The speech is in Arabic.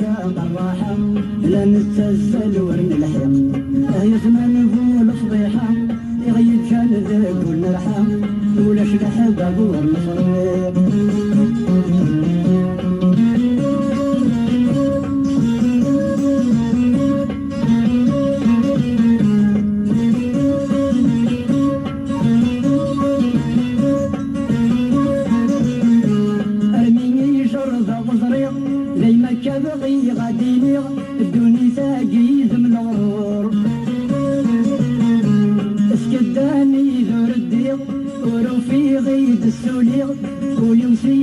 ساق الراحة لا نتسل ورن الحياة يثمن فول فضيحة يغيب كان ذاك ونرحم ولاش الحباب والمفرق زي ما كبغي غاديني الدوني ساقي زم الغرور اسكداني ذور الديق ورو في غيد السوليق ويمشي